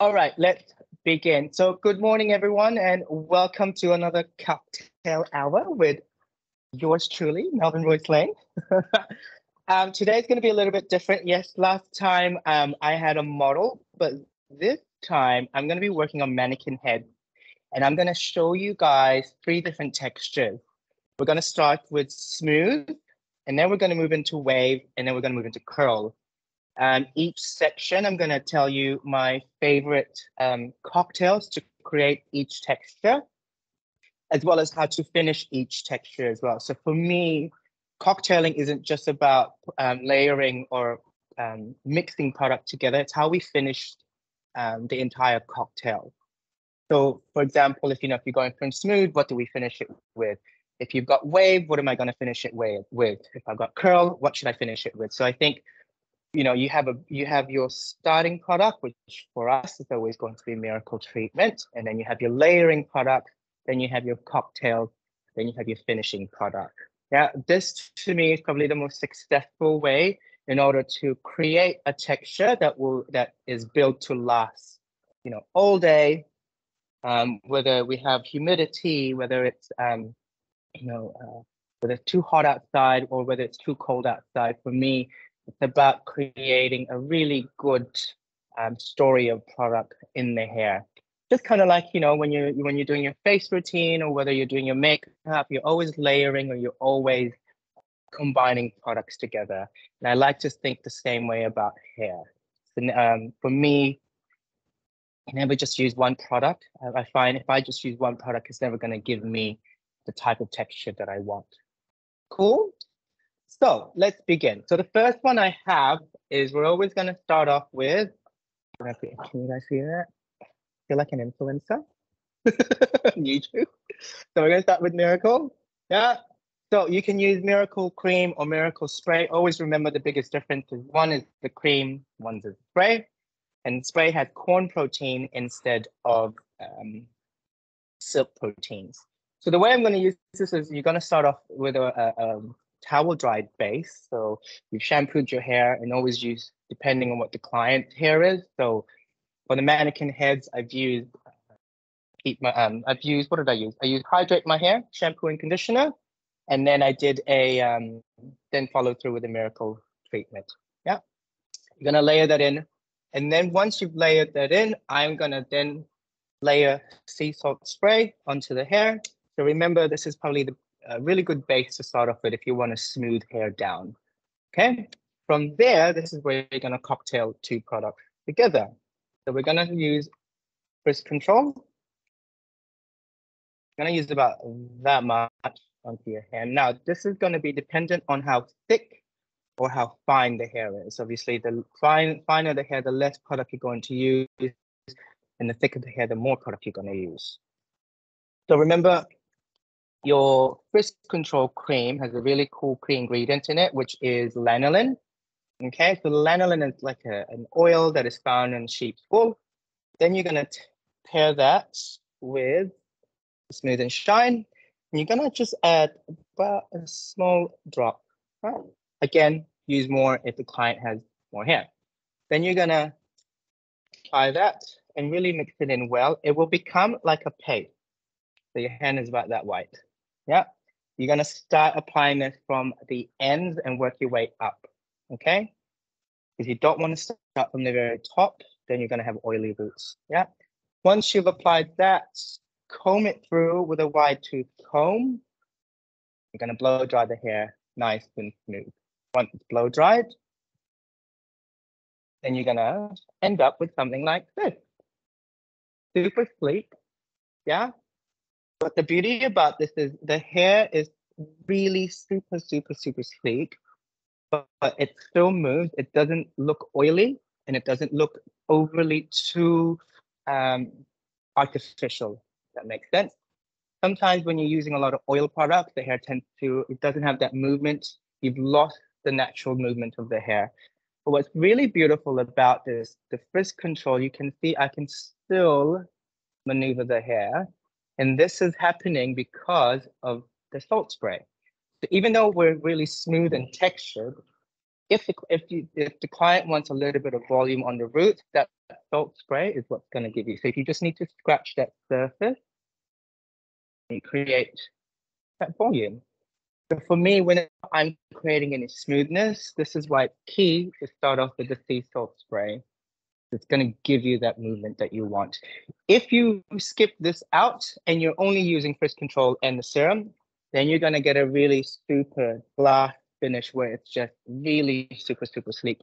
All right, let's begin. So good morning, everyone, and welcome to another cocktail hour with yours truly, Melvin Royce Lane. Today's going to be a little bit different. Yes, last time I had a model, but this time I'm going to be working on mannequin head, and I'm going to show you guys 3 different textures. We're going to start with smooth, and then we're going to move into wave, and then we're going to move into curl. Each section, I'm going to tell you my favorite cocktails to create each texture, as well as how to finish each texture as well. So for me, cocktailing isn't just about layering or mixing product together. It's how we finish the entire cocktail. So for example, if you're going from smooth, what do we finish it with? If you've got wave, what am I going to finish it with? If I've got curl, what should I finish it with? So I think you have your starting product, which for us is always going to be miracle treatment, and then you have your layering product, then you have your cocktail, then you have your finishing product. Yeah, this to me is probably the most successful way in order to create a texture that is built to last, all day. Whether we have humidity, whether it's whether it's too hot outside or whether it's too cold outside. For me, it's about creating a really good story of product in the hair. Just kind of like, when you're doing your face routine or whether you're doing your makeup, you're always layering or you're always combining products together. And I like to think the same way about hair. So, for me, I never just use one product. I find if I just use one product, it's never going to give me the type of texture that I want. Cool. So let's begin. So the first one I have is we're always going to start off with, can you guys see that? I feel like an influencer. YouTube. So we're going to start with Miracle. Yeah. So you can use Miracle Cream or Miracle Spray. Always remember the biggest difference is one is the cream, one's the spray. And spray has corn protein instead of silk proteins. So the way I'm going to use this is you're going to start off with a towel dried base. So you've shampooed your hair and always use depending on what the client hair is. So for the mannequin heads, I've used what did I use? I used Hydrate My Hair, shampoo and conditioner. And then I did then follow through with a Miracle treatment. Yeah. You're going to layer that in. And then once you've layered that in, I'm going to then layer sea salt spray onto the hair. So remember, this is probably the really good base to start off with if you want to smooth hair down. Okay. From there, this is where you're going to cocktail 2 products together. So we're going to use Frizz Control. I'm going to use about that much onto your hair. Now, this is going to be dependent on how thick or how fine the hair is. Obviously, the finer the hair, the less product you're going to use, and the thicker the hair, the more product you're going to use. So remember, your Frizz Control cream has a really cool key ingredient in it, which is lanolin. Okay, so lanolin is like an oil that is found in sheep's wool. Then you're going to pair that with Smooth and Shine. And you're going to just add about a small drop. Right? Again, use more if the client has more hair. Then you're going to apply that and really mix it in well. It will become like a paste. So your hand is about that wide. Yeah. You're going to start applying this from the ends and work your way up. Okay. If you don't want to start from the very top, then you're going to have oily roots. Yeah. Once you've applied that, comb it through with a wide tooth comb. You're going to blow dry the hair nice and smooth. Once it's blow dried, then you're going to end up with something like this. Super sleek. Yeah. But the beauty about this is the hair is really super, super, super sleek, but it still moves. It doesn't look oily and it doesn't look overly too artificial. That makes sense. Sometimes when you're using a lot of oil products, the hair it doesn't have that movement. You've lost the natural movement of the hair. But what's really beautiful about this, the Frizz Control, you can see I can still maneuver the hair. And this is happening because of the salt spray. So even though we're really smooth and textured, if the client wants a little bit of volume on the root, that salt spray is what's going to give you. So if you just need to scratch that surface, you create that volume. So for me, when I'm creating any smoothness, this is why it's key to start off with the sea salt spray. It's going to give you that movement that you want. If you skip this out and you're only using Frizz Control and the serum, then you're going to get a really super glass finish where it's just really super sleek.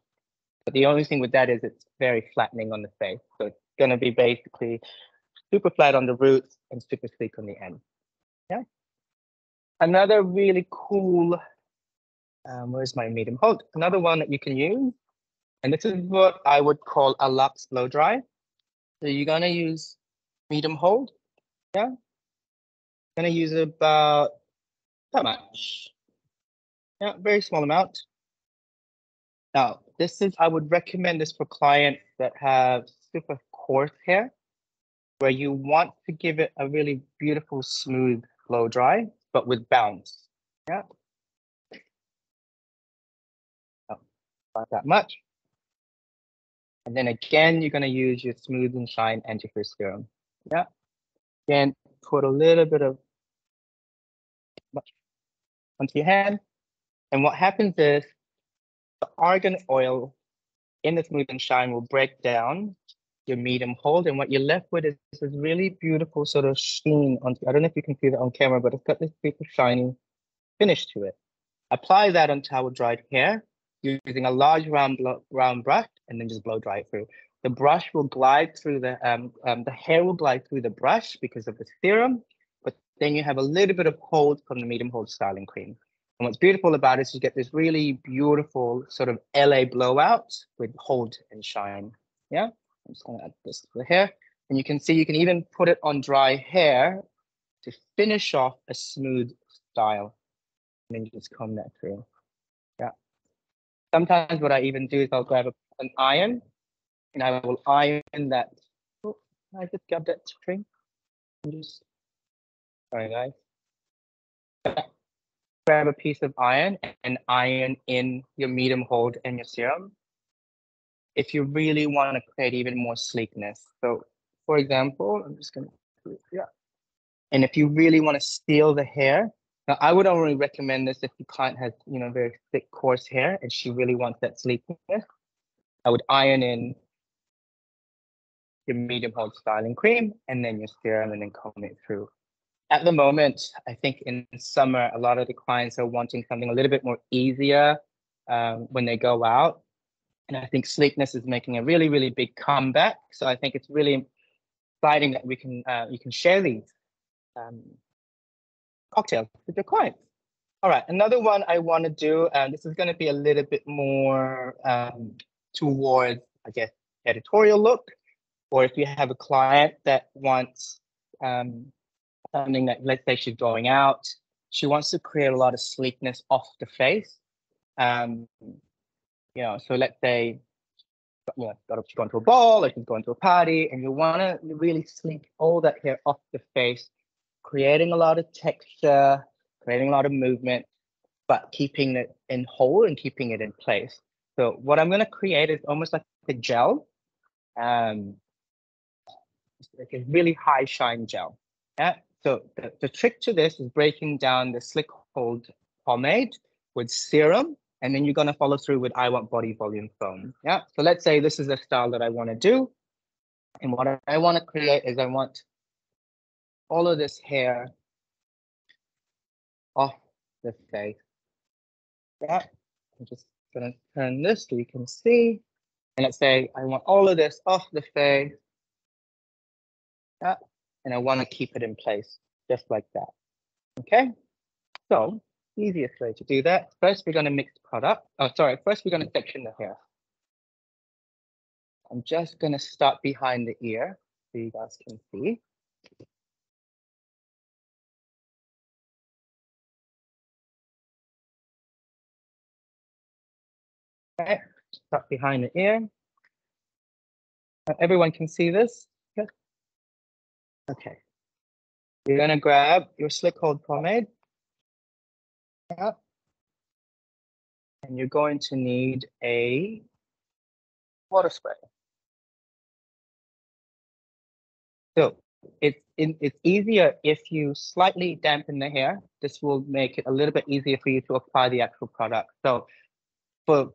But the only thing with that is it's very flattening on the face. So it's going to be basically super flat on the roots and super sleek on the end. Yeah. Another really cool, where's my medium hold? Another one that you can use, and this is what I would call a LUXE blow dry. So you're gonna use medium hold, yeah? Gonna use about that much. Yeah, very small amount. Now, I would recommend this for clients that have super coarse hair, where you want to give it a really beautiful, smooth blow dry, but with bounce, yeah? Oh, not that much. And then again, you're gonna use your Smooth and Shine anti-frizz serum, yeah? Again, put a little bit of onto your hand. And what happens is the argan oil in the Smooth and Shine will break down your medium hold. And what you're left with is this really beautiful sort of sheen onto, I don't know if you can see that on camera, but it's got this super shiny finish to it. Apply that on towel dried hair using a large round brush and then just blow dry it through. The brush will glide through the hair will glide through the brush because of the serum, but then you have a little bit of hold from the medium hold styling cream. And what's beautiful about it is you get this really beautiful sort of LA blowout with hold and shine. Yeah, I'm just gonna add this to the hair. And you can see you can even put it on dry hair to finish off a smooth style. And then you just comb that through. Yeah. Sometimes what I even do is I'll grab an iron and I will iron that. Oh, I just grabbed that string. Sorry, guys. Grab a piece of iron and iron in your medium hold and your serum if you really want to create even more sleekness. So, for example, I'm just going to, yeah. And if you really want to steal the hair, now I would only recommend this if the client has, very thick, coarse hair and she really wants that sleekness. I would iron in your medium hold styling cream and then your serum and then comb it through. At the moment, I think in summer, a lot of the clients are wanting something a little bit more easier when they go out. And I think sleekness is making a really, really big comeback. So I think it's really exciting that you can share these cocktails with your clients. All right, another one I want to do, and this is going to be a little bit more towards, I guess, editorial look, or if you have a client that wants something that, let's say she's going out, she wants to create a lot of sleekness off the face. So let's say, she's going to a ball or she's going to a party and you want to really sleek all that hair off the face, creating a lot of texture, creating a lot of movement, but keeping it in whole and keeping it in place. So what I'm going to create is almost like a gel, like a really high shine gel. Yeah. So the trick to this is breaking down the slick hold pomade with serum, and then you're going to follow through with I Want Body Volume Foam. Yeah. So let's say this is a style that I want to do. And what I want to create is I want all of this hair off the face. Yeah. I'm just going to turn this so you can see. And let's say I want all of this off the face. Yeah. And I want to keep it in place just like that. Okay. So easiest way to do that. First, we're going to mix product. First we're going to section the hair. I'm just going to start behind the ear so you guys can see. Okay, start behind the ear. Everyone can see this? Good. Okay. You're going to grab your slick hold pomade. Yeah. And you're going to need a water spray. So it's easier if you slightly dampen the hair. This will make it a little bit easier for you to apply the actual product. So for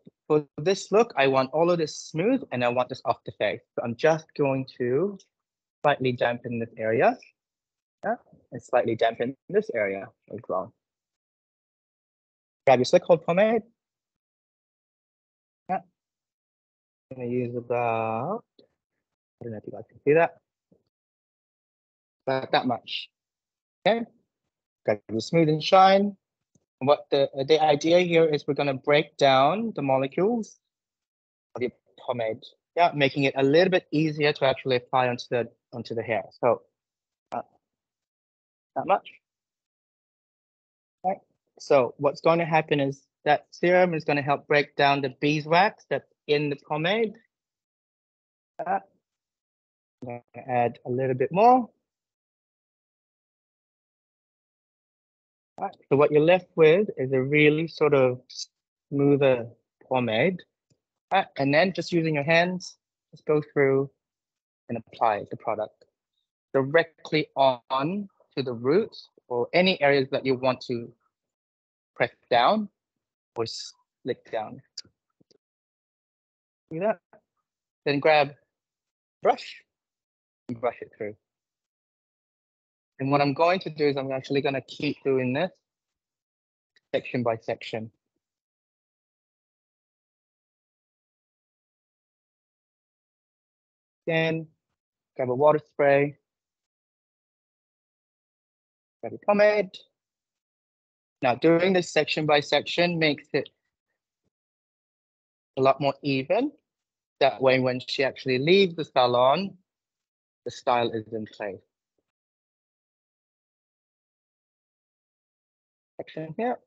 this look, I want all of this smooth and I want this off the face. So I'm just going to slightly dampen this area. Yeah, and slightly dampen this area as well. Grab your slick hold pomade. Yeah. I'm gonna use about, I don't know if you guys can see that. About that much. Okay. Got your smooth and shine. What the idea here is we're gonna break down the molecules of your pomade. Yeah, making it a little bit easier to actually apply onto the hair. So that much. Right. So what's going to happen is that serum is going to help break down the beeswax that's in the pomade. I'm going to add a little bit more. Right. So what you're left with is a really sort of smoother pomade. Right. And then just using your hands, just go through and apply the product directly on to the roots or any areas that you want to press down or slick down. See that? Then grab brush and brush it through. And what I'm going to do is I'm actually going to keep doing this section by section. Then grab a water spray, grab a pomade. Now doing this section by section makes it a lot more even. That way when she actually leaves the salon, the style is in place. Section here.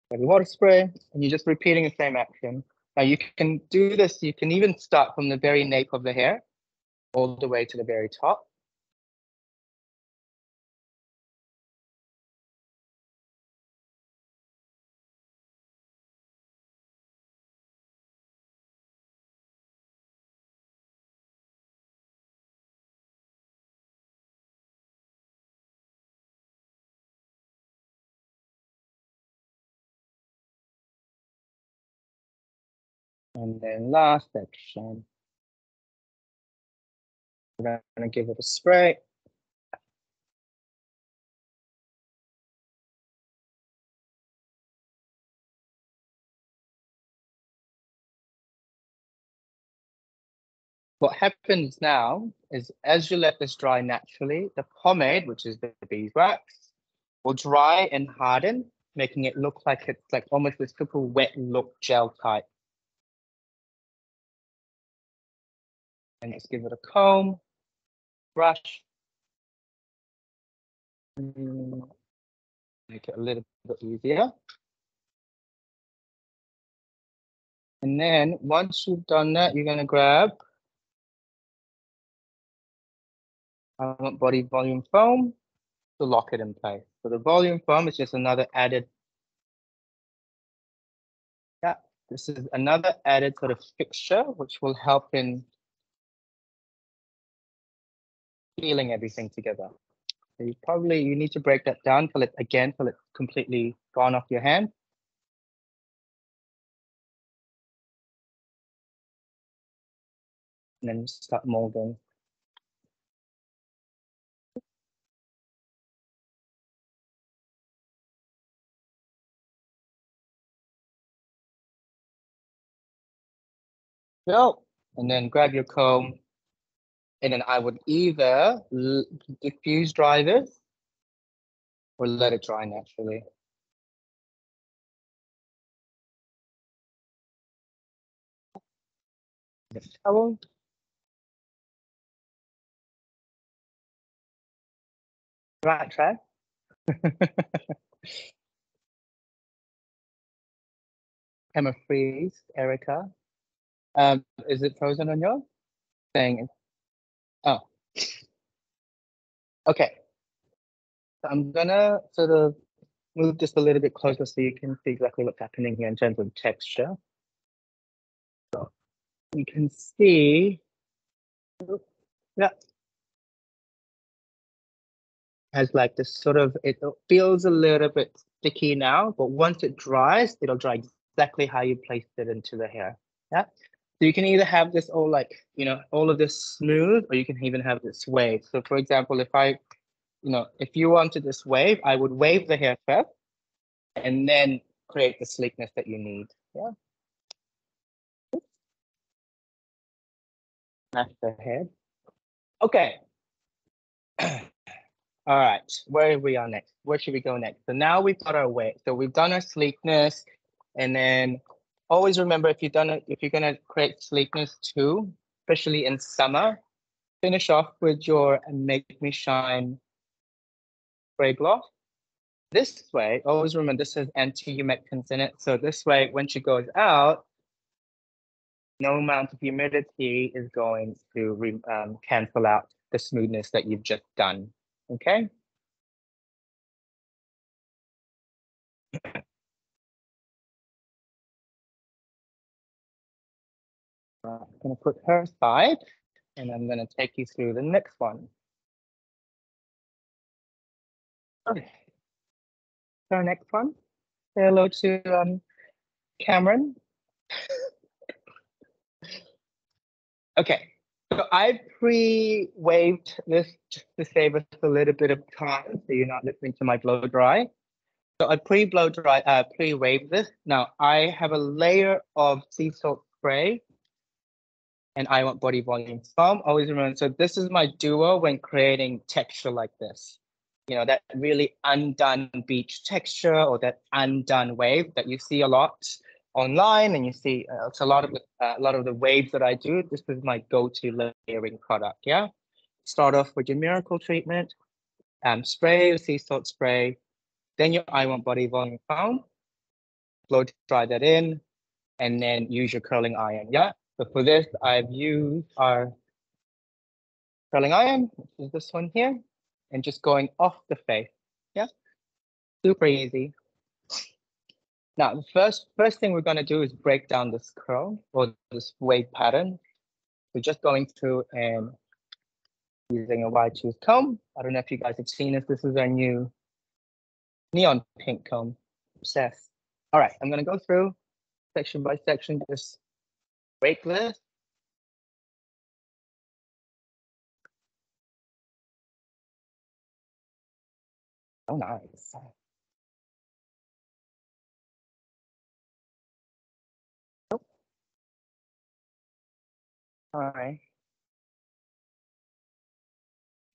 Grab your water spray, and you're just repeating the same action. Now you can do this, you can even start from the very nape of the hair all the way to the very top. And then last section, we're going to give it a spray. What happens now is as you let this dry naturally, the pomade, which is the beeswax, will dry and harden, making it look like it's like almost this super wet look gel type. And just give it a comb, brush, make it a little bit easier. And then once you've done that, you're going to grab body volume foam to lock it in place. So the volume foam is just another added, this is another added sort of fixture, which will help in sealing everything together. So you need to break that down till it's completely gone off your hand. And then start molding. So, and then grab your comb, and then I would either diffuse dry this or let it dry naturally. Towel. Right, try. FRIZZ, Erica. Is it frozen on your thing? Oh. Okay. So I'm gonna sort of move this a little bit closer so you can see exactly what's happening here in terms of texture. So you can see, yeah, has like this sort of, it feels a little bit sticky now, but once it dries, it'll dry exactly how you placed it into the hair. Yeah. So you can either have this all like, you know, all of this smooth, or you can even have this wave. So for example, if I, you know, if you wanted this wave, I would wave the hair first and then create the sleekness that you need. Yeah. Smash the head. Okay. All right, where we are next? Where should we go next? So now we've got our wave. So we've done our sleekness, and then always remember if you've done it, if you're gonna create sleekness too, especially in summer, finish off with your Make Me Shine spray gloss. This way, always remember this has anti-humectants in it. So this way, when she goes out, no amount of humidity is going to cancel out the smoothness that you've just done. Okay. I'm going to put her aside, and I'm going to take you through the next one. Okay. Our next one. Say hello to Cameron. Okay. So I pre-waved this just to save us a little bit of time, so you're not listening to my blow dry. So I pre-waved this. Now I have a layer of sea salt spray, and I want body volume foam. Always remember, so this is my duo when creating texture like this. You know, that really undone beach texture or that undone wave that you see a lot online, and you see it's a lot of the waves that I do. This is my go-to layering product. Yeah, start off with your miracle treatment, spray your sea salt spray, then your I want body volume foam, blow dry that in, and then use your curling iron. Yeah. So for this, I've used our curling iron, which is this one here, and just going off the face. Yeah, super easy. Now, the first thing we're going to do is break down this curl or this wave pattern. We're just going through and using a wide tooth comb. I don't know if you guys have seen this. This is our new neon pink comb. Obsessed. All right, I'm going to go through section by section, just break this. Oh, nice. Oh. All right.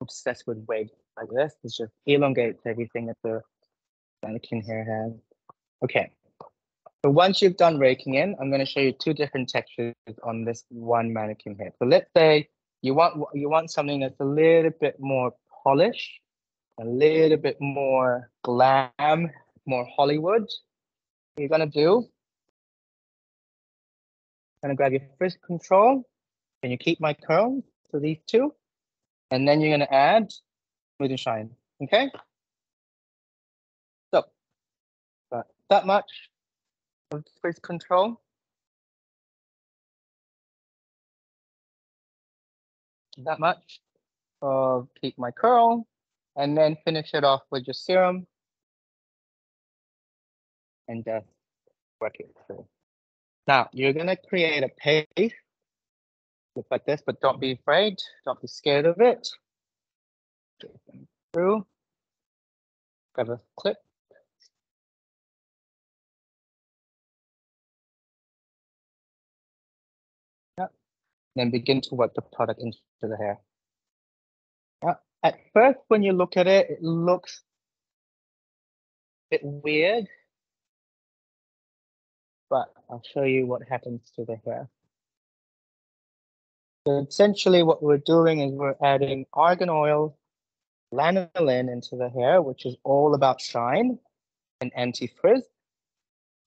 Obsessed with waves like this. It just elongates everything that the mannequin hair has. Okay. So once you've done raking in, I'm going to show you two different textures on this one mannequin hair. So let's say you want something that's a little bit more polished, a little bit more glam, more Hollywood. What you're going to do, I'm going to grab your first control. Can you keep my curls? So these two. And then you're going to add smooth and shine. Okay? So that much of first control. That much of keep my curl. And then finish it off with your serum. And just work it through. Now, you're going to create a paste. Look like this, but don't be afraid. Don't be scared of it. Through. Grab a clip. Yeah. Then begin to work the product into the hair. Yeah. At first, when you look at it, it looks a bit weird. But I'll show you what happens to the hair. So essentially what we're doing is we're adding argan oil, lanolin into the hair, which is all about shine and anti-frizz.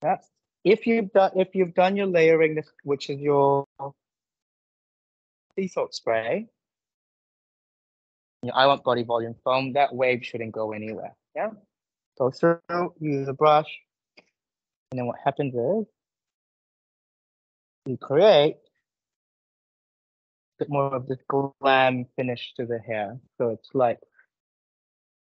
Yeah. If you've done your layering, which is your sea salt spray, I want body volume foam, that wave shouldn't go anywhere. Yeah. go through, use a brush, and then what happens is you create a bit more of this glam finish to the hair. So it's like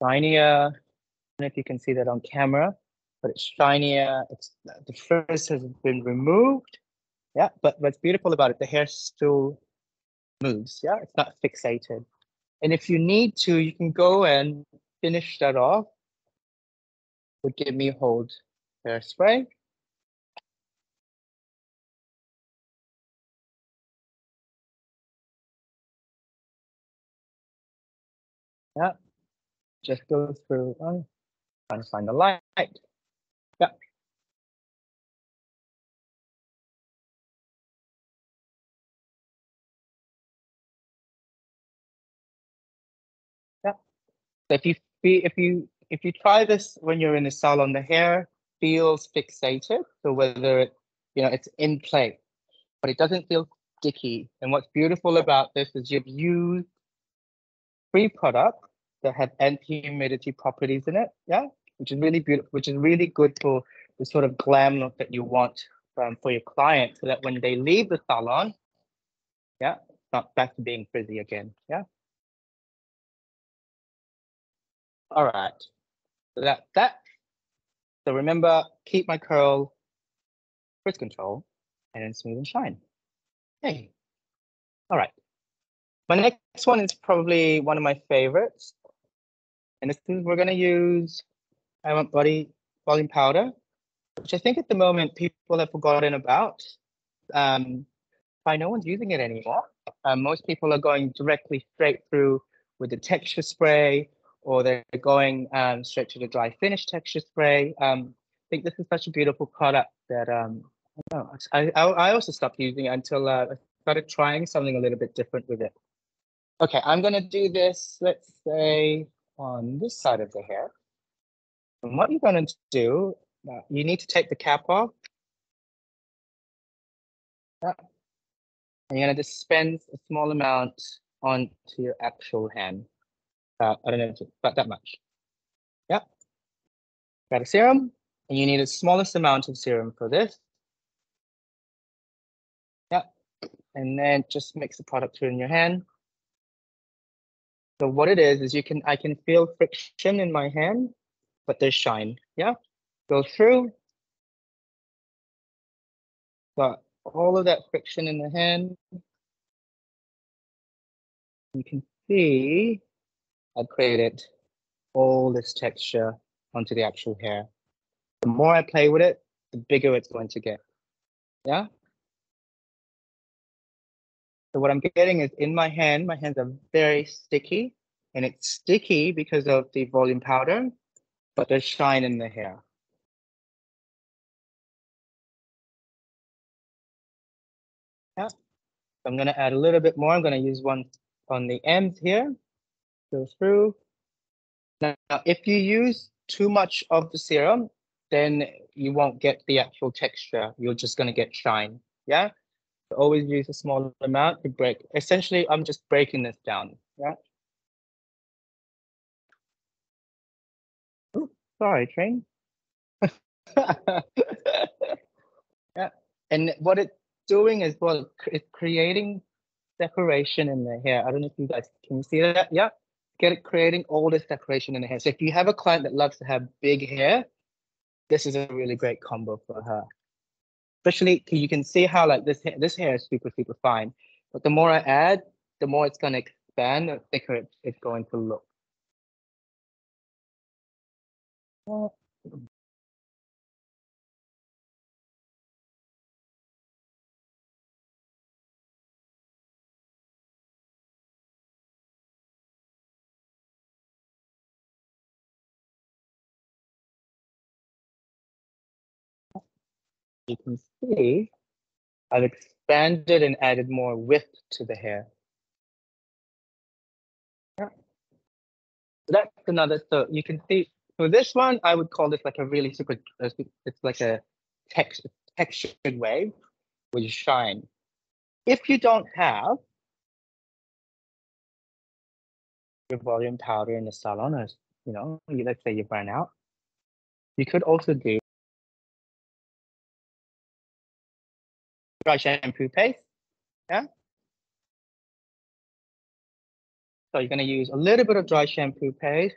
shinier. I don't know if you can see that on camera, but it's shinier. It's the frizz has been removed. Yeah, but what's beautiful about it, the hair still moves. Yeah, it's not fixated. And if you need to, you can go and finish that off with Give Me Hold hairspray. Yeah, just go through. Trying to find the light. Yeah. Yeah. So if you try this when you're in the salon, the hair feels fixated. So whether it, it's in place, but it doesn't feel sticky. And what's beautiful about this is you've used 3 products that have anti-humidity properties in it. Yeah, which is really beautiful, which is really good for the sort of glam look that you want for your client, so that when they leave the salon, yeah, it's not back to being frizzy again. Yeah. All right. So that's that. So remember, keep my curl, frizz control, and then smooth and shine. Hey. All right. My next one is probably one of my favorites. And this is, we're going to use I Want Body Volume Powder, which I think at the moment people have forgotten about. Why no one's using it anymore. Most people are going directly straight through with the texture spray, or they're going straight to the dry finish texture spray. I think this is such a beautiful product that I don't know, I also stopped using it until I started trying something a little bit different with it. Okay, I'm gonna do this, let's say, on this side of the hair. And what you're gonna do, you need to take the cap off. Yeah. And you're gonna dispense a small amount onto your actual hand. I don't know, about that much. Yeah. Got a serum, and you need the smallest amount of serum for this. Yeah. And then just mix the product through in your hand. So what it is I can feel friction in my hand, but there's shine. Yeah. Go through. Got all of that friction in the hand. You can see I created all this texture onto the actual hair. The more I play with it, the bigger it's going to get. Yeah. So what I'm getting is in my hands are very sticky, and it's sticky because of the volume powder, but there's shine in the hair. Yeah. So I'm gonna add a little bit more. I'm gonna use one on the ends here. Go through. Now, if you use too much of the serum, then you won't get the actual texture. You're just gonna get shine. Yeah. So always use a small amount to break. Essentially, I'm just breaking this down. Yeah. Ooh, sorry, train. Yeah. And what it's doing is, well, it's creating separation in the hair. I don't know if you guys can see that. Yeah. Creating all this separation in the hair. So if you have a client that loves to have big hair, this is a really great combo for her. Especially, you can see how like this hair is super, super fine. But the more I add, the more it's going to expand, the thicker it's going to look. You can see I've expanded and added more width to the hair. Yeah. So that's another, so you can see, for this one, I would call this like a really super, it's like a textured wave with shine. If you don't have your volume powder in the salon, or let's say you burn out, You could also do dry shampoo paste. Yeah. So you're going to use a little bit of dry shampoo paste.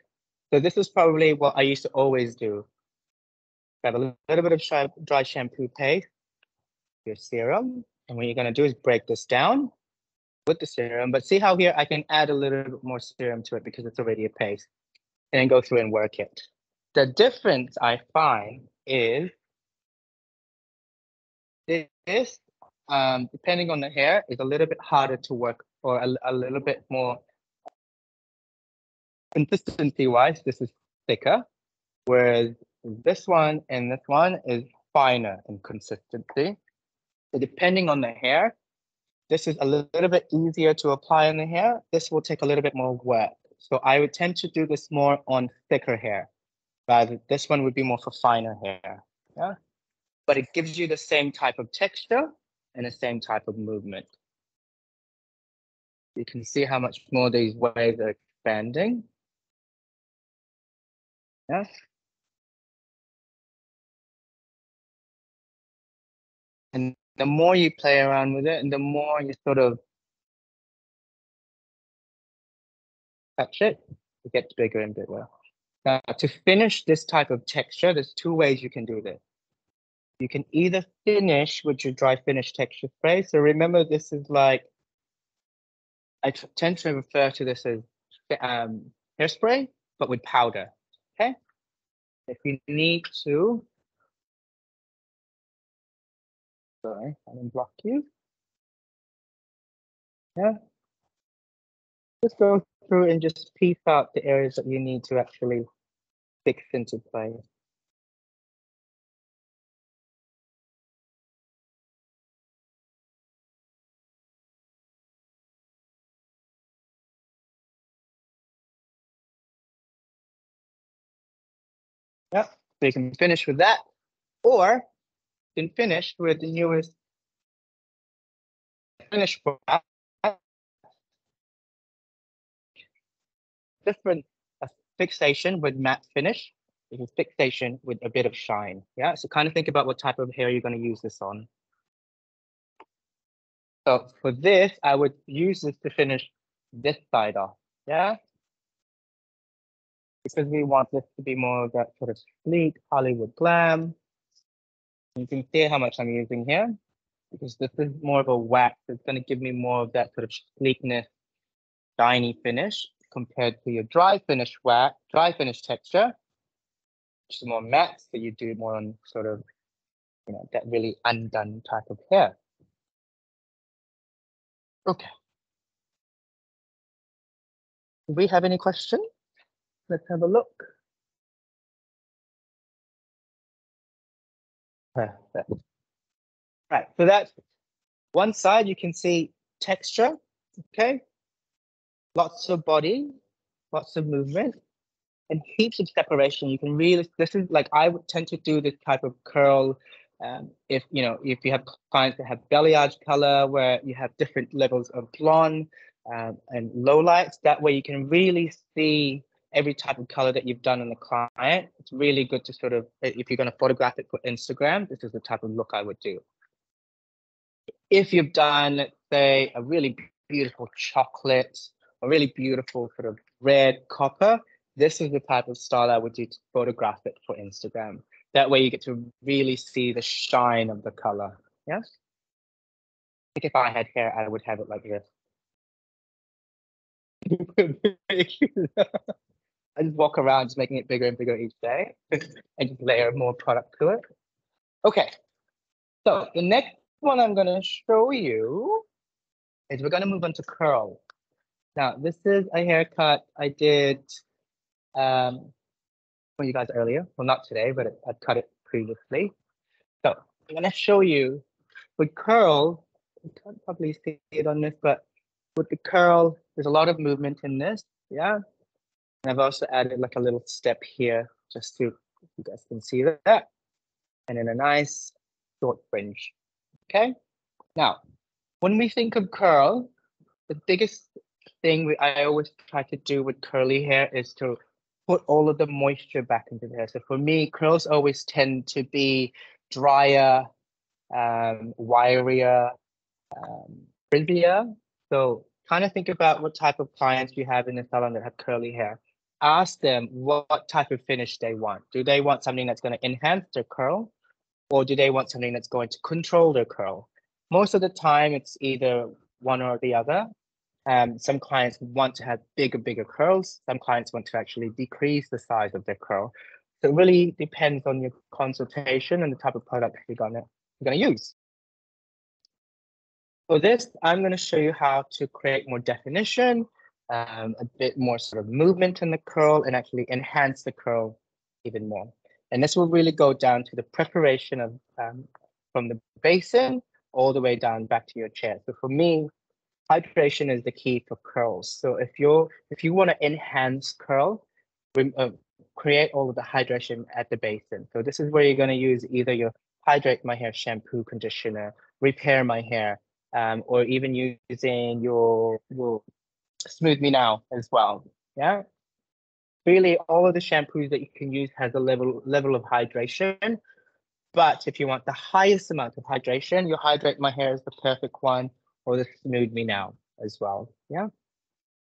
So this is probably what I used to always do. Grab a little bit of dry shampoo paste, your serum, and what you're going to do is break this down with the serum. But see how here I can add a little bit more serum to it because it's already a paste, and then go through and work it. The difference I find is this, depending on the hair, is a little bit harder to work, or a little bit more consistency-wise. This is thicker, whereas this one and this one is finer in consistency. So depending on the hair, this is a little bit easier to apply on the hair. This will take a little bit more work. So I would tend to do this more on thicker hair, rather this one would be more for finer hair. Yeah, but it gives you the same type of texture and the same type of movement. You can see how much more these waves are expanding. Yeah. And the more you play around with it, and the more you sort of touch it, it gets bigger and bigger. Now, to finish this type of texture, there's two ways you can do this. You can either finish with your dry finish texture spray. So remember, this is like, I tend to refer to this as hairspray, but with powder, okay? If you need to, sorry, I didn't block you. Yeah. Just go through and just piece out the areas that you need to actually fix into place. Yeah, so you can finish with that, or you can finish with the newest finish product. Different fixation with matte finish. This is fixation with a bit of shine. Yeah, so kind of think about what type of hair you're going to use this on. So for this, I would use this to finish this side off. Yeah, because we want this to be more of that sort of sleek Hollywood glam. You can see how much I'm using here, because this is more of a wax. It's going to give me more of that sort of sleekness, shiny finish compared to your dry finish wax, dry finish texture, which is more matte. So you do more on sort of, you know, that really undone type of hair. Okay. Do we have any questions? Let's have a look. Perfect. Right, so that's one side. You can see texture, okay? Lots of body, lots of movement, and heaps of separation. You can really, this is like, I would tend to do this type of curl if, you know, if you have clients that have balayage color where you have different levels of blonde and low lights, that way you can really see every type of color that you've done on the client. It's really good to sort of, if you're going to photograph it for Instagram, this is the type of look I would do. If you've done, let's say, a really beautiful chocolate, a really beautiful sort of red copper, this is the type of style I would do to photograph it for Instagram. That way you get to really see the shine of the color. Yes? I think if I had hair, I would have it like this. I just walk around just making it bigger and bigger each day and just layer more product to it. Okay, so the next one I'm going to show you is we're going to move on to curl. Now, this is a haircut I did for you guys earlier. Well, not today, but I cut it previously. So I'm going to show you with curl. You can't probably see it on this, but with the curl, there's a lot of movement in this. Yeah. And I've also added like a little step here just so you guys can see that. And then a nice short fringe. Okay. Now, when we think of curl, the biggest thing I always try to do with curly hair is to put all of the moisture back into the hair. So for me, curls always tend to be drier, wirier, frizzier. So kind of think about what type of clients you have in the salon that have curly hair. Ask them what type of finish they want. Do they want something that's going to enhance their curl, or do they want something that's going to control their curl? Most of the time, it's either one or the other. Some clients want to have bigger curls. Some clients want to actually decrease the size of their curl. So it really depends on your consultation and the type of product you're gonna use. For this, I'm going to show you how to create more definition, a bit more sort of movement in the curl, and actually enhance the curl even more. And this will really go down to the preparation of from the basin all the way down back to your chair. So for me, hydration is the key for curls. So if you want to enhance curl, create all of the hydration at the basin. So this is where you're going to use either your hydrate my hair shampoo, conditioner, repair my hair, or even using your smooth me now as well. Yeah. Really, all of the shampoos that you can use has a level of hydration. But if you want the highest amount of hydration, your hydrate my hair is the perfect one, or the smooth me now as well. Yeah.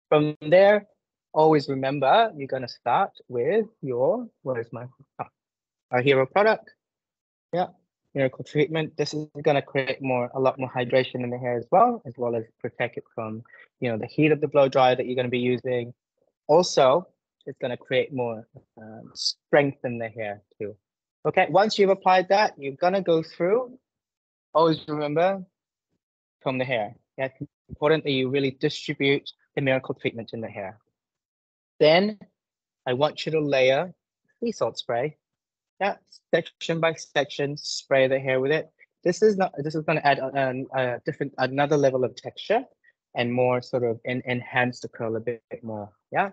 From there, always remember you're going to start with your, where's my our hero product? Yeah. Miracle treatment. This is going to create a lot more hydration in the hair as well as protect it from, the heat of the blow dryer that you're going to be using. Also, it's going to create more strength in the hair too. Okay, once you've applied that, you're going to go through. Always remember, comb the hair. Yeah, it's important that you really distribute the miracle treatment in the hair. Then I want you to layer sea salt spray. Yeah, section by section, spray the hair with it. This is going to add another level of texture and more sort of enhance the curl a bit more. Yeah.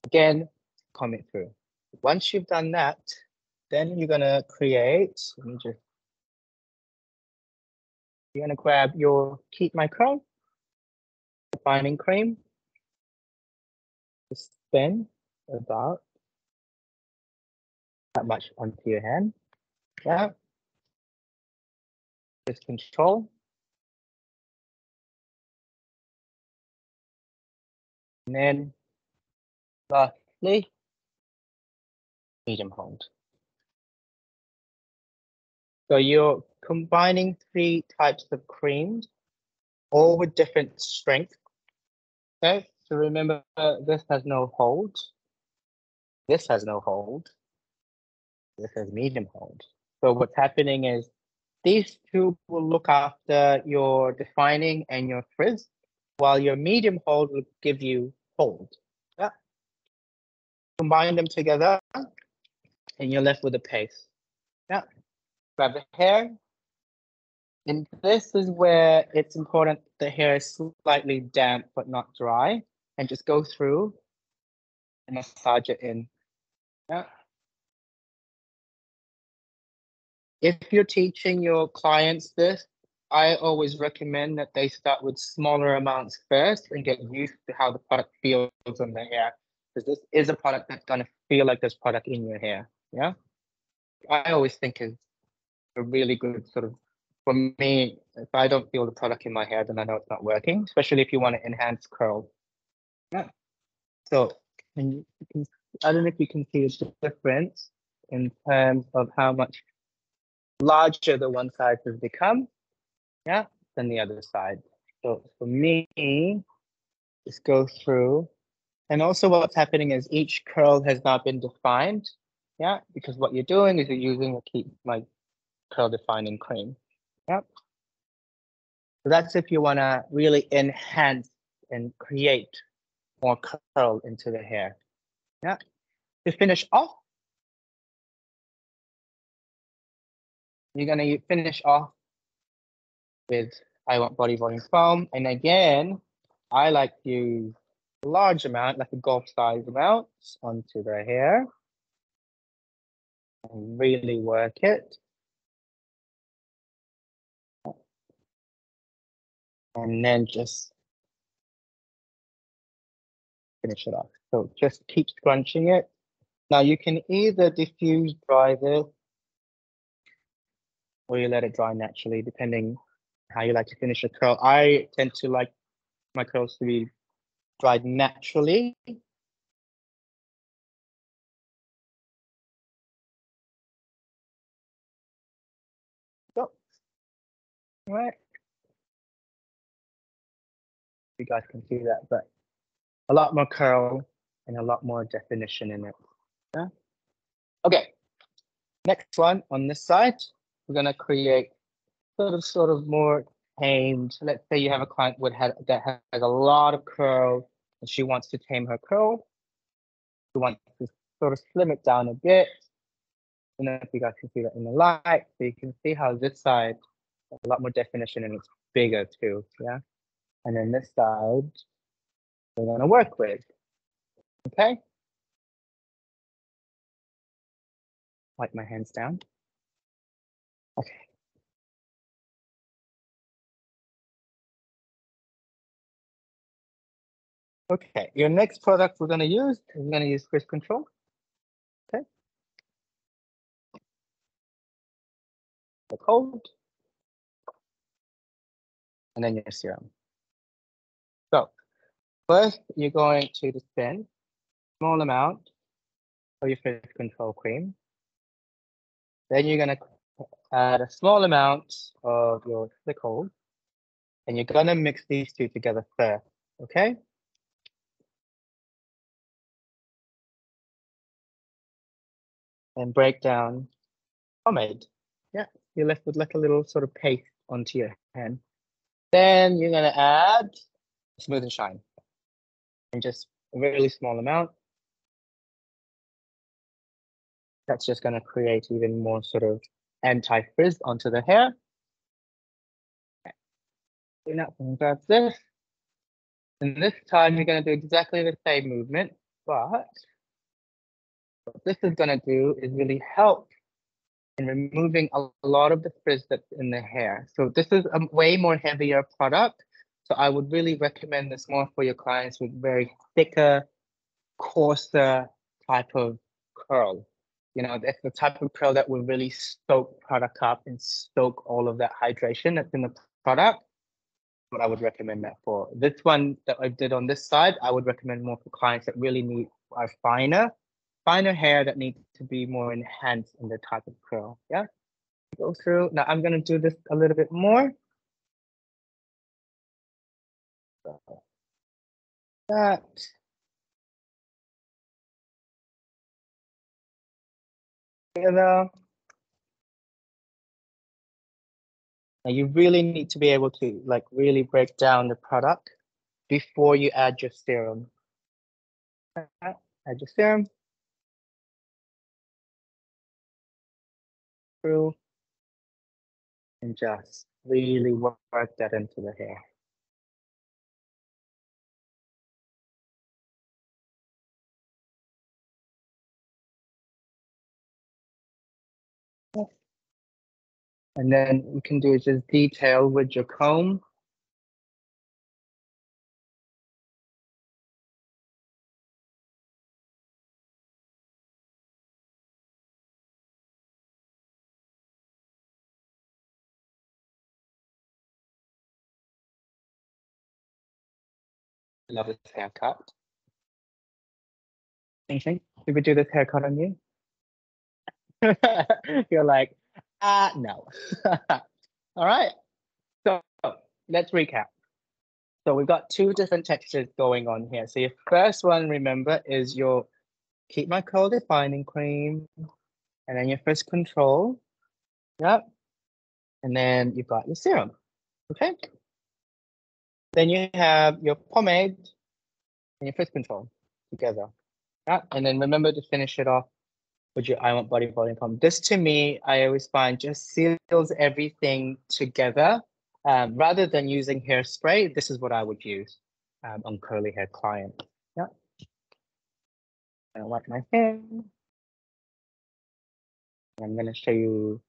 Again, comb it through. Once you've done that, then you're gonna create. You're gonna grab your Keep My Curl defining cream. Just spin about that much onto your hand. Yeah. Just control. And then lastly, medium hold. So you're combining 3 types of creams, all with different strength. Okay, so remember this has no hold. This has no hold. This has medium hold. So what's happening is these two will look after your defining and your frizz, while your medium hold will give you hold. Yeah. Combine them together and you're left with a paste. Yeah. Grab the hair. And this is where it's important the hair is slightly damp but not dry. And just go through and massage it in. Yeah. If you're teaching your clients this, I always recommend that they start with smaller amounts first and get used to how the product feels on their hair. Because this is a product that's going to feel like this product in your hair. Yeah. I always think is a really good sort of, for me, if I don't feel the product in my hair, then I know it's not working, especially if you want to enhance curl. Yeah. So, and you can, I don't know if you can see the difference in terms of how much larger the one side has become, yeah, than the other side. So for me, just go through. And also what's happening is each curl has now been defined, yeah, because what you're doing is you're using a Keep My Curl defining cream. Yep. So that's if you want to really enhance and create more curl into the hair. Yeah. To finish off, you're going to finish off with I Want Body Volume Foam. And again, I like to use a large amount, like a golf size amount, onto the hair. And really work it. And then just finish it off. So just keep scrunching it Now you can either diffuse dry this or you let it dry naturally, depending how you like to finish a curl. I tend to like my curls to be dried naturally. So, all right. You guys can see that, but a lot more curl and a lot more definition in it. Yeah. Okay. Next one on this side, we're gonna create sort of more tamed. Let's say you have a client that has a lot of curl and she wants to tame her curl. She wants to sort of slim it down a bit. I don't know if you guys can see that in the light. So you can see how this side has a lot more definition and it's bigger too. Yeah. And then this side we're gonna work with. Okay. Wipe my hands down. Okay. Okay, your next product we're gonna use Frizz Control. Okay. The code. And then your serum. So first you're going to dispense a small amount of your Frizz Control cream. Then you're gonna add a small amount of your glycol, and you're gonna mix these two together first, okay? And break down pomade. Yeah, you're left with like a little sort of paste onto your hand. Then you're gonna add Smooth and Shine, and just a really small amount. That's just gonna create even more sort of anti-frizz onto the hair. So now grab this. And this time you're gonna do exactly the same movement, but what this is gonna do is really help in removing a lot of the frizz that's in the hair. So this is a way more heavier product. So I would really recommend this more for your clients with very thicker, coarser type of curl. You know, that's the type of curl that will really soak product up and soak all of that hydration that's in the product. What I would recommend that for. This one that I did on this side, I would recommend more for clients that really need a finer hair that needs to be more enhanced in the type of curl. Yeah. Go through. Now I'm gonna do this a little bit more. So that. Together. Now you really need to be able to like really break down the product before you add your serum. Add your serum. Through. And just really work that into the hair. And then you can do just detail with your comb. I love this haircut. Anything? Did we do this haircut on you? You're like, no. All right. So let's recap. So we've got two different textures going on here. So your first one, remember, is your Keep My Curl Defining Cream, and then your Frizz Control. Yep. And then you've got your serum. Okay. Then you have your pomade and your Frizz Control together. Yeah. And then remember to finish it off with your I Want Body Volume Pump. This to me, I always find just seals everything together. Rather than using hairspray, this is what I would use on curly hair clients. Yeah. I wipe my hair. I'm going to show you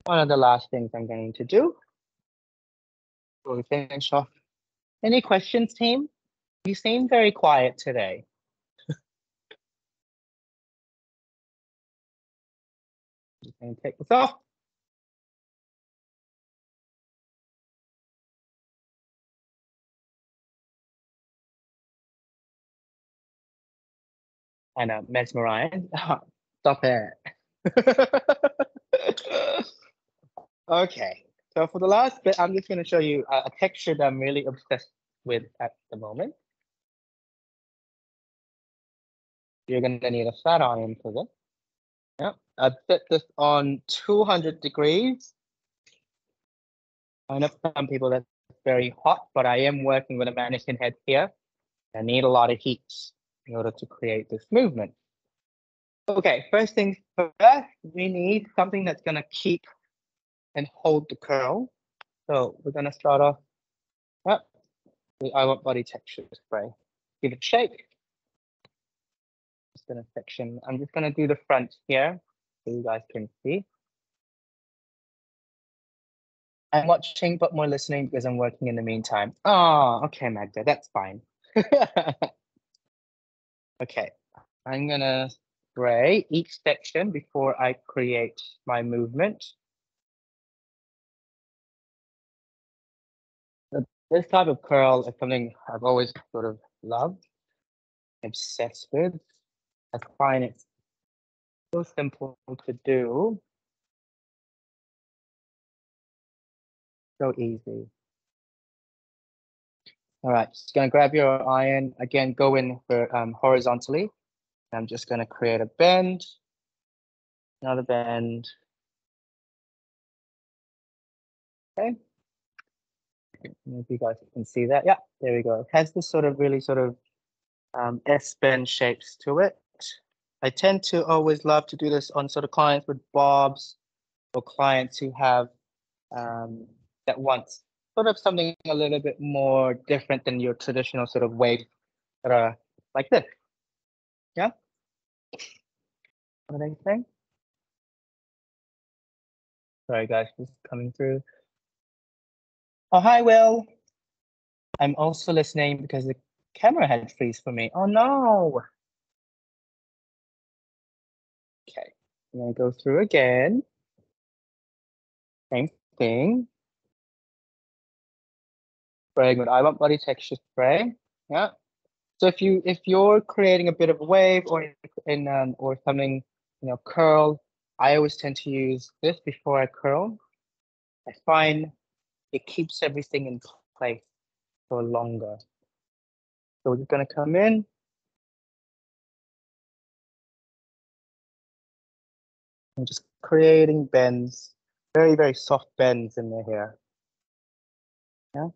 one of the last things I'm going to do. Before we finish off. Any questions, team? You seem very quiet today. Just going to take this off. And mesmerized. Stop it. Okay, so for the last bit, I'm just going to show you a texture that I'm really obsessed with at the moment. You're going to need a flat iron for this. Yeah, I've set this on 200 degrees. I know some people that's very hot, but I am working with a mannequin head here. I need a lot of heat in order to create this movement. Okay, first things first, we need something that's going to keep and hold the curl. So we're going to start off with I Want Body Texture Spray. Give it a shake. Just going to section. I'm just going to do the front here so you guys can see. I'm watching, but more listening because I'm working in the meantime. Oh, okay, Magda, that's fine. Okay, I'm going to spray each section before I create my movement. This type of curl is something I've always sort of loved, obsessed with. I find it so simple to do. So easy. All right, just gonna grab your iron. Again, go in for horizontally. I'm just gonna create a bend, another bend. Okay. Maybe you guys can see that. Yeah, there we go. It has this sort of really sort of S-bend shapes to it. I tend to always love to do this on sort of clients with bobs or clients who have that want sort of something a little bit more different than your traditional sort of waves that are like this. Yeah? What are they saying? Sorry, guys, just coming through. Oh, hi, Will. I'm also listening because the camera had freeze for me. Oh, no. Okay, I'm going to go through again. Same thing. Spraying with I Want Body Texture Spray. Yeah. So if you're creating a bit of a wave or or something, curl, I always tend to use this before I curl. I find it keeps everything in place for longer. So we're just gonna come in. I'm just creating bends, very, very soft bends in the hair. Yeah.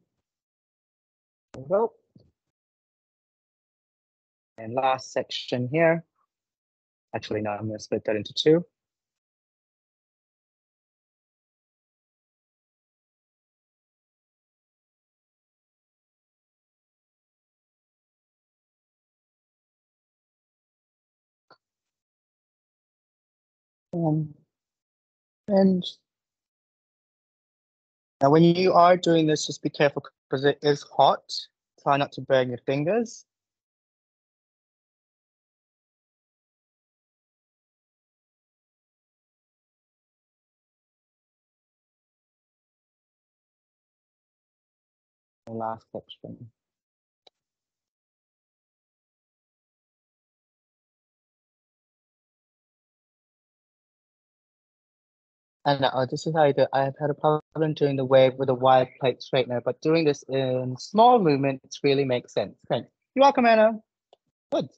There we go. And last section here. Actually, no, I'm gonna split that into two. And now when you are doing this, just be careful because it is hot. Try not to burn your fingers. The last section. And this is how I do it. I've had a problem doing the wave with a wide plate straightener, but doing this in small movements really makes sense. Thanks. You're welcome, Anna. Good.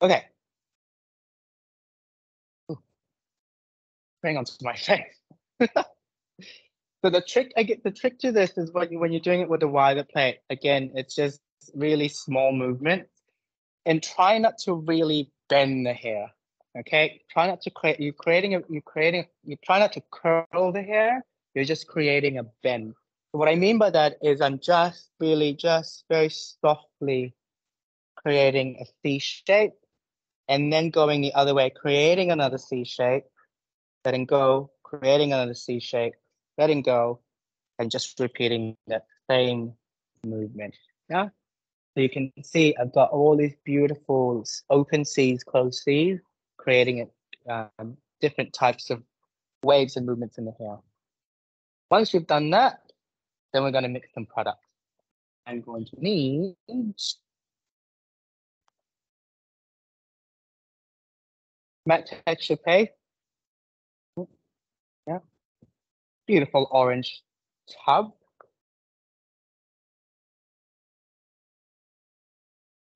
Okay. Ooh, bring onto my face. So the trick to this is when you're doing it with a wider plate. Again, it's just really small movements, and try not to really bend the hair. Okay, try not to create. You try not to curl the hair. You're just creating a bend. So what I mean by that is I'm just very softly creating a C shape, and then going the other way, creating another C shape, letting go, creating another C shape, letting go, and just repeating that same movement. Yeah. So you can see I've got all these beautiful open Cs, closed Cs, creating it different types of waves and movements in the hair. Once we've done that, then we're going to mix some products. I'm going to need matte texture paste. Yeah. Beautiful orange tub.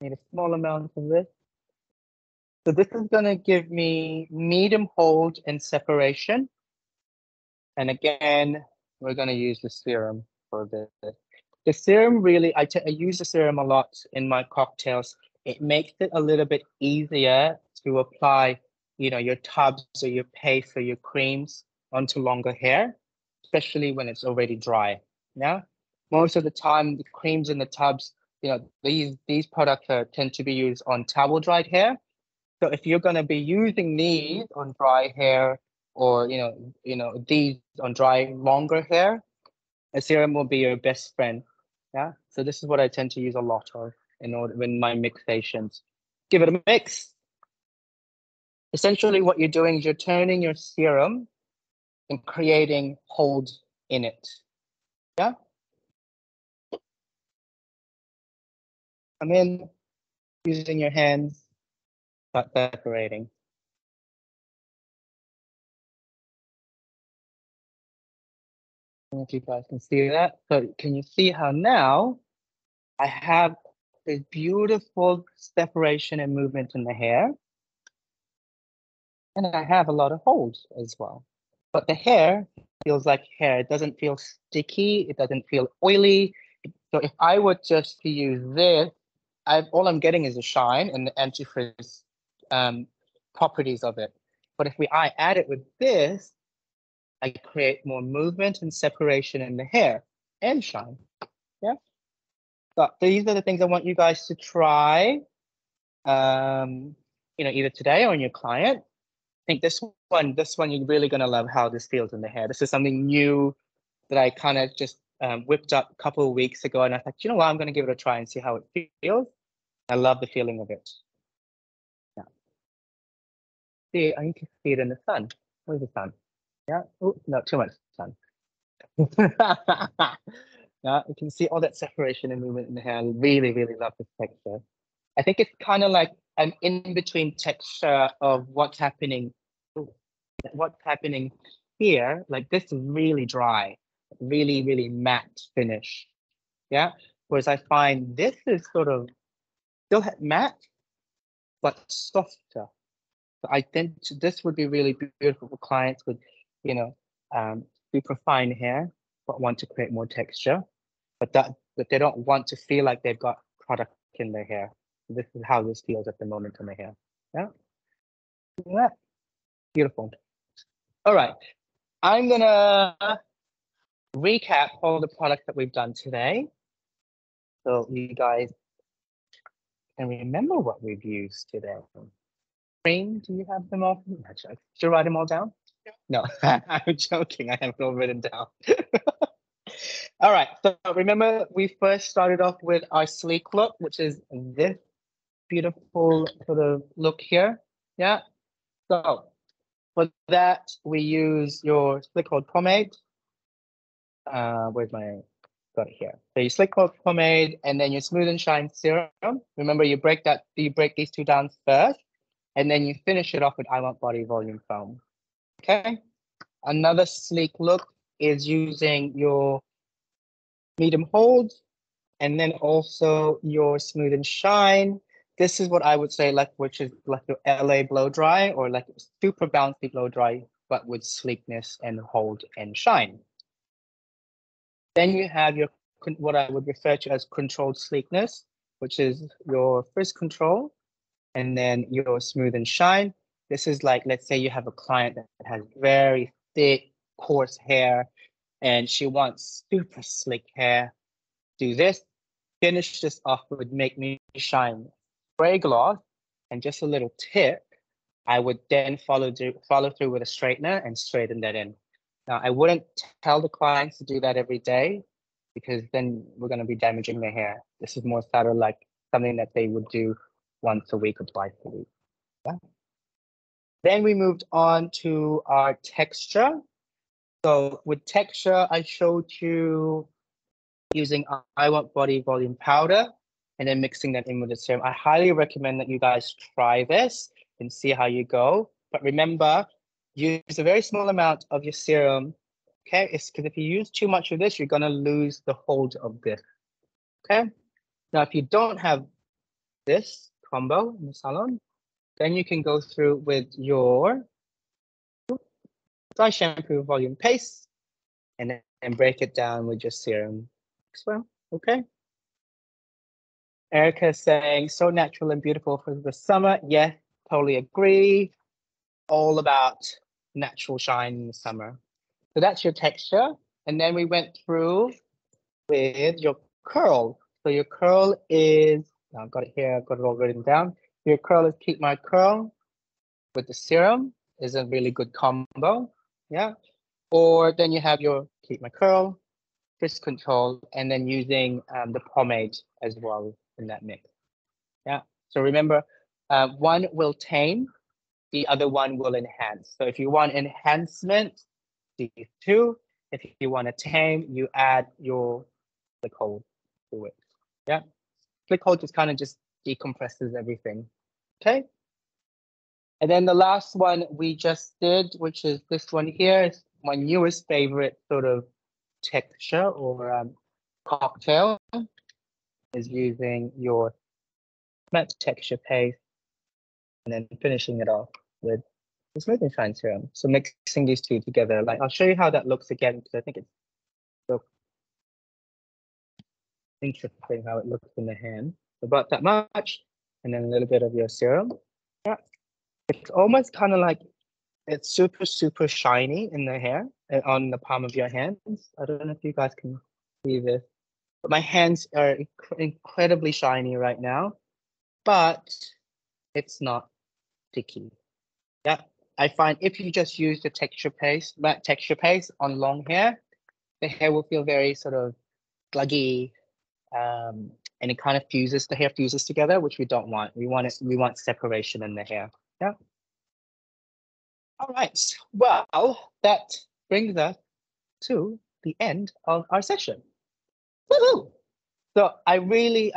Need a small amount of this. So this is going to give me medium hold and separation. And again, we're going to use the serum for this. The serum really, I use the serum a lot in my cocktails. It makes it a little bit easier to apply, you know, your tubs or your paste or your creams onto longer hair, especially when it's already dry. Yeah. Most of the time, the creams in the tubs, you know, these products tend to be used on towel dried hair. So if you're going to be using these on dry hair, or these on dry longer hair, a serum will be your best friend. Yeah. So this is what I tend to use a lot of in my mixations. Give it a mix. Essentially, what you're doing is you're turning your serum and creating hold in it. Yeah. Come in using your hands, start separating. I don't know if you guys can see that. So can you see how now I have this beautiful separation and movement in the hair? And I have a lot of holds as well. But the hair feels like hair. It doesn't feel sticky. It doesn't feel oily. So if I were just to use this, all I'm getting is a shine and the anti-frizz properties of it. But if I add it with this, I create more movement and separation in the hair and shine. Yeah. So these are the things I want you guys to try, either today or on your client. I think this one, you're really going to love how this feels in the hair. This is something new that I kind of just whipped up a couple of weeks ago. And I thought, you know what, I'm going to give it a try and see how it feels. I love the feeling of it. Yeah. See, I need to see it in the sun. Where's the sun? Yeah. Oh, not too much sun. Yeah, you can see all that separation and movement in the hair. I really, really love this texture. I think it's kind of like an in-between texture of what's happening here. Like this is really dry, really, really matte finish. Yeah. Whereas I find this is sort of still matte, but softer. So I think this would be really beautiful for clients with, super fine hair, but want to create more texture, but they don't want to feel like they've got product in their hair. This is how this feels at the moment in the hair. Yeah. Beautiful. All right. I'm gonna recap all the products that we've done today, so you guys can remember what we've used today. Cream, do you have them all? Should I write them all down? No, I'm joking. I have it all written down. All right. So remember, we first started off with our sleek look, which is this beautiful sort of look here. Yeah. So for that, we use your slick hold pomade. Where's my got it here? So you slick hold pomade and then your smooth and shine serum. Remember, you break these two down first, and then you finish it off with I Want Body Volume Foam. Okay. Another sleek look is using your medium hold and then also your smooth and shine. This is what I would say, which is like your LA blow dry, or like super bouncy blow dry, but with sleekness and hold and shine. Then you have your what I would refer to as controlled sleekness, which is your first control, and then your smooth and shine. This is like, let's say you have a client that has very thick, coarse hair, and she wants super slick hair. Do this. Finish this off with Make Me Shine spray gloss, and just a little tip, I would then follow through with a straightener and straighten that in. Now, I wouldn't tell the clients to do that every day, because then we're going to be damaging their hair. This is more sort of like something that they would do once a week or twice a week. Yeah. Then we moved on to our texture. So with texture, I showed you using I Want Body Volume Powder and then mixing that in with the serum. I highly recommend that you guys try this and see how you go. But remember, use a very small amount of your serum, okay? It's because if you use too much of this, you're gonna lose the hold of this, okay? Now, if you don't have this combo in the salon, then you can go through with your dry shampoo volume paste and then break it down with your serum as well, okay? Erica is saying, so natural and beautiful for the summer. Yeah, totally agree. All about natural shine in the summer. So that's your texture. And then we went through with your curl. So your curl is, I've got it here, I've got it all written down. Your curl is Keep My Curl with the serum is a really good combo. Yeah. Or then you have your Keep My Curl, Frizz Control, and then using the pomade as well in that mix. Yeah. So remember, one will tame, the other one will enhance. So if you want enhancement, these two. If you want to tame, you add your click hold to it. Yeah. Click hold just kind of just decompresses everything. Okay. And then the last one we just did, which is this one here, is my newest favorite sort of texture or cocktail, is using your matte texture paste and then finishing it off with the Smooth and Shine serum. So mixing these two together, like I'll show you how that looks again because I think it's so interesting how it looks in the hand. About that much, and then a little bit of your serum. Yeah, it's almost kind of like it's super, super shiny in the hair on the palm of your hands. I don't know if you guys can see this, but my hands are incredibly shiny right now, but it's not sticky. Yeah, I find if you just use the texture paste, matte texture paste on long hair, the hair will feel very sort of gluggy, and it kind of fuses, the hair fuses together, which we don't want. We want separation in the hair. Yeah. All right. Well, that brings us to the end of our session. Woohoo! So I really,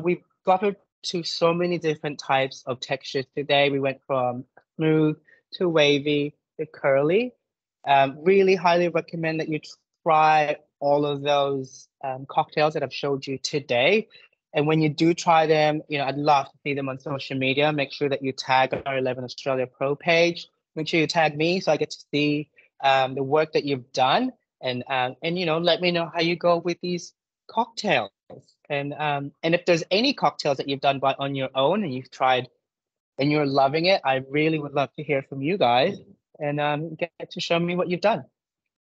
we've got to so many different types of textures today. We went from smooth to wavy to curly. Really highly recommend that you try all of those cocktails that I've showed you today. And when you do try them, I'd love to see them on social media. Make sure that you tag our 11 Australia Pro page. Make sure you tag me so I get to see the work that you've done. And let me know how you go with these cocktails. And if there's any cocktails that you've done on your own and you've tried and you're loving it, I really would love to hear from you guys and get to show me what you've done.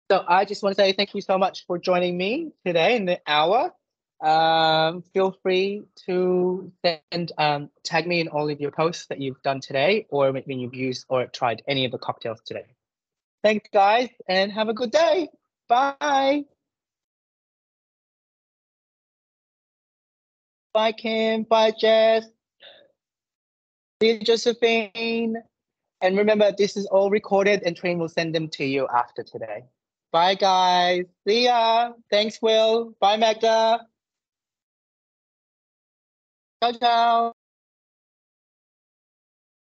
So I just want to say thank you so much for joining me today in the hour. Feel free to tag me in all of your posts that you've done today or when you've used or tried any of the cocktails today. Thanks, guys, and have a good day. Bye. Bye, Kim. Bye, Jess. See you, Josephine. And remember, this is all recorded and Train will send them to you after today. Bye, guys. See ya. Thanks, Will. Bye, Magda. Ciao, ciao.